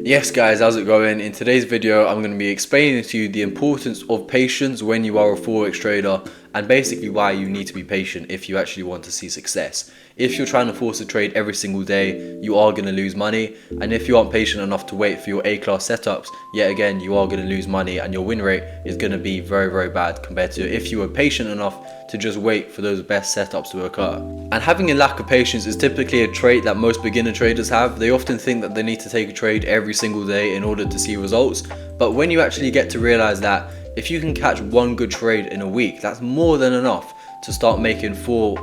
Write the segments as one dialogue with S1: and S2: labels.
S1: Yes guys, how's it going? In today's video, I'm going to be explaining to you the importance of patience when you are a forex trader and basically why you need to be patient if you actually want to see success. If you're trying to force a trade every single day, you are going to lose money, and if you aren't patient enough to wait for your A-class setups, yet again, you are going to lose money and your win rate is going to be very bad compared to if you were patient enough to just wait for those best setups to occur. And having a lack of patience is typically a trait that most beginner traders have. They often think that they need to take a trade every single day in order to see results, but when you actually get to realize that if you can catch one good trade in a week, that's more than enough to start making 4%,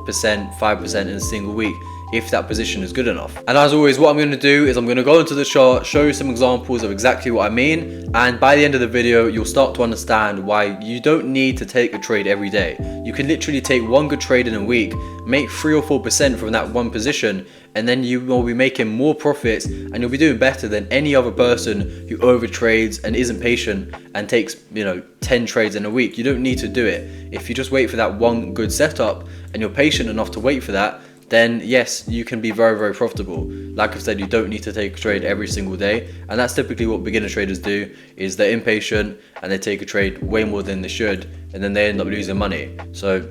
S1: 5% in a single week if that position is good enough. And as always, what I'm going to do is I'm going to go into the chart, show you some examples of exactly what I mean, and by the end of the video you'll start to understand why you don't need to take a trade every day. You can literally take one good trade in a week, make 3 or 4% from that one position, and then you will be making more profits and you'll be doing better than any other person who overtrades and isn't patient and takes 10 trades in a week. You don't need to do it. If you just wait for that one good setup and you're patient enough to wait for that, then yes, you can be very profitable. Like I've said, you don't need to take a trade every single day, and that's typically what beginner traders do, is they're impatient and they take a trade way more than they should, and then they end up losing money. So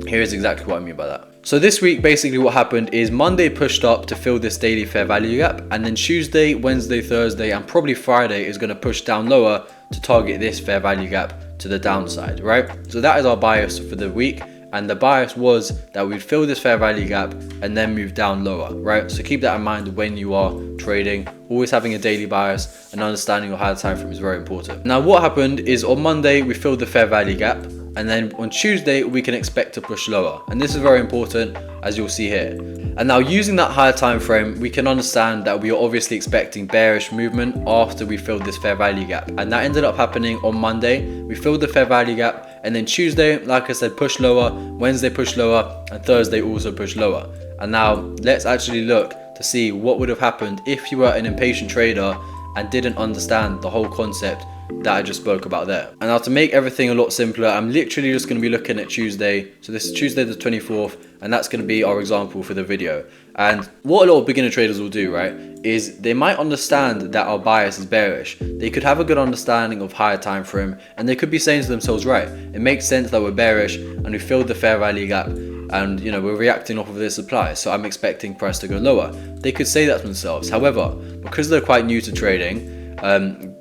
S1: here's exactly what I mean by that. So this week, basically what happened is Monday pushed up to fill this daily fair value gap, and then Tuesday, Wednesday, Thursday, and probably Friday is going to push down lower to target this fair value gap to the downside, right? So that is our bias for the week. And the bias was that we'd fill this fair value gap and then move down lower, right? So keep that in mind when you are trading. Always having a daily bias and understanding your higher time frame is very important. Now what happened is on Monday we filled the fair value gap, and then on Tuesday we can expect to push lower, and this is very important as you'll see here. And now using that higher time frame, we can understand that we are obviously expecting bearish movement after we filled this fair value gap, and that ended up happening on Monday. We filled the fair value gap, and then Tuesday, like I said, push lower, Wednesday push lower, and Thursday also push lower. And now let's actually look to see what would have happened if you were an impatient trader and didn't understand the whole concept that I just spoke about there. And now to make everything a lot simpler, I'm literally just going to be looking at Tuesday. So this is Tuesday the 24th, and that's going to be our example for the video. And what a lot of beginner traders will do, right, is they might understand that our bias is bearish. They could have a good understanding of higher time frame, and they could be saying to themselves, right, it makes sense that we're bearish and we filled the fair value gap, and we're reacting off of this supply, so I'm expecting price to go lower. They could say that to themselves. However, because they're quite new to trading,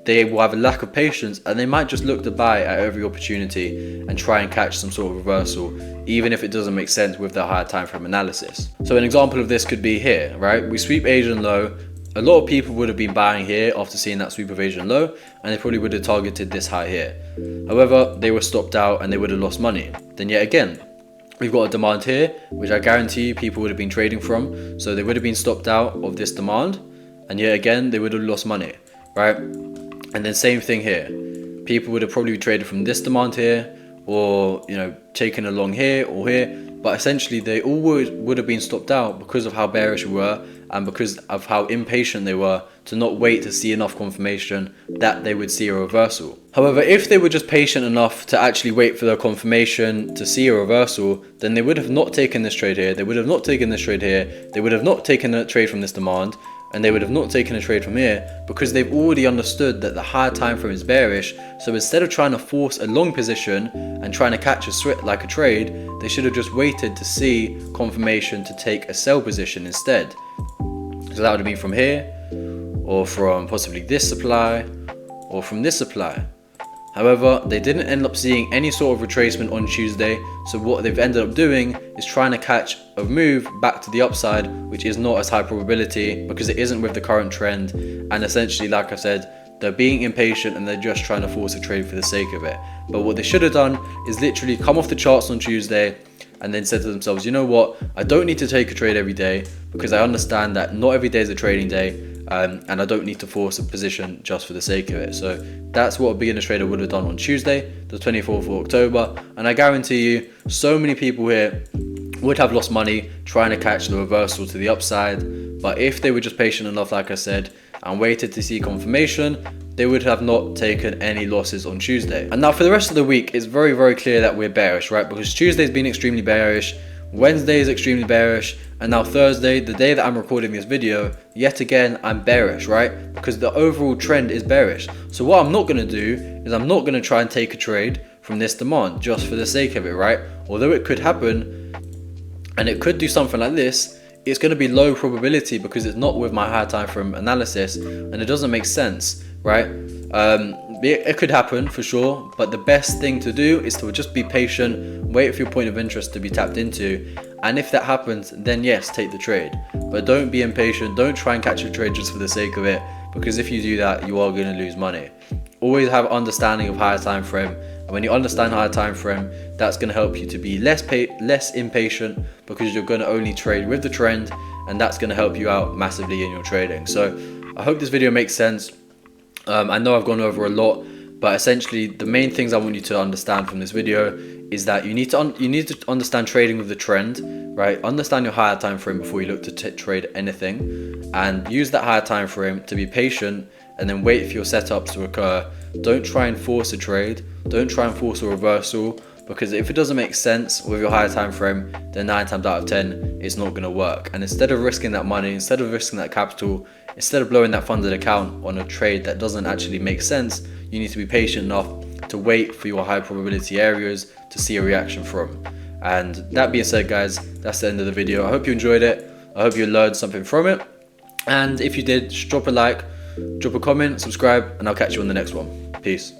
S1: they will have a lack of patience, and they might just look to buy at every opportunity and try and catch some sort of reversal, even if it doesn't make sense with their higher time frame analysis. So an example of this could be here, right? We sweep Asian low. A lot of people would have been buying here after seeing that sweep of Asian low, and they probably would have targeted this high here. However, they were stopped out and they would have lost money. Then yet again, we've got a demand here, which I guarantee you people would have been trading from, so they would have been stopped out of this demand, and yet again they would have lost money, right? And then same thing here, people would have probably traded from this demand here, or taken along here or here, but essentially they all would have been stopped out because of how bearish we were and because of how impatient they were to not wait to see enough confirmation that they would see a reversal. However, if they were just patient enough to actually wait for the confirmation to see a reversal, then they would have not taken this trade here, they would have not taken this trade here, they would have not taken a trade from this demand, and they would have not taken a trade from here, because they've already understood that the higher time frame is bearish. So instead of trying to force a long position and trying to catch a trade, they should have just waited to see confirmation to take a sell position instead. So that would have been from here, or from possibly this supply, or from this supply. However, they didn't end up seeing any sort of retracement on Tuesday, so what they've ended up doing is trying to catch a move back to the upside, which is not as high probability because it isn't with the current trend, and essentially, like I said, they're being impatient and they're just trying to force a trade for the sake of it. But what they should have done is literally come off the charts on Tuesday and then said to themselves, you know what, I don't need to take a trade every day because I understand that not every day is a trading day, and I don't need to force a position just for the sake of it. So that's what a beginner trader would have done on Tuesday, the 24th of October, and I guarantee you so many people here would have lost money trying to catch the reversal to the upside. But if they were just patient enough, like I said, and waited to see confirmation, they would have not taken any losses on Tuesday. And now for the rest of the week, it's very clear that we're bearish, right? Because Tuesday's been extremely bearish, Wednesday is extremely bearish, And now Thursday, the day that I'm recording this video, yet again I'm bearish, right? Because the overall trend is bearish. So what I'm not going to do is I'm not going to try and take a trade from this demand just for the sake of it, right? Although it could happen and it could do something like this, it's going to be low probability because it's not with my higher time frame analysis and it doesn't make sense, right? It could happen for sure, but the best thing to do is to just be patient, wait for your point of interest to be tapped into, and if that happens, then yes, take the trade. But don't be impatient, don't try and catch a trade just for the sake of it, because if you do that, you are going to lose money. Always have understanding of higher time frame, and when you understand higher time frame, that's going to help you to be less impatient, because you're going to only trade with the trend, and that's going to help you out massively in your trading. So I hope this video makes sense. I know I've gone over a lot, but essentially the main things I want you to understand from this video is that you need to understand trading with the trend, right? Understand your higher time frame before you look to trade anything, and use that higher time frame to be patient and then wait for your setups to occur. Don't try and force a trade, don't try and force a reversal, because if it doesn't make sense with your higher time frame, then 9 times out of 10 it's not going to work. And instead of risking that money, instead of risking that capital, instead of blowing that funded account on a trade that doesn't actually make sense, you need to be patient enough to wait for your high probability areas to see a reaction from. And that being said, guys, that's the end of the video. I hope you enjoyed it. I hope you learned something from it. And if you did, just drop a like, drop a comment, subscribe, and I'll catch you on the next one. Peace.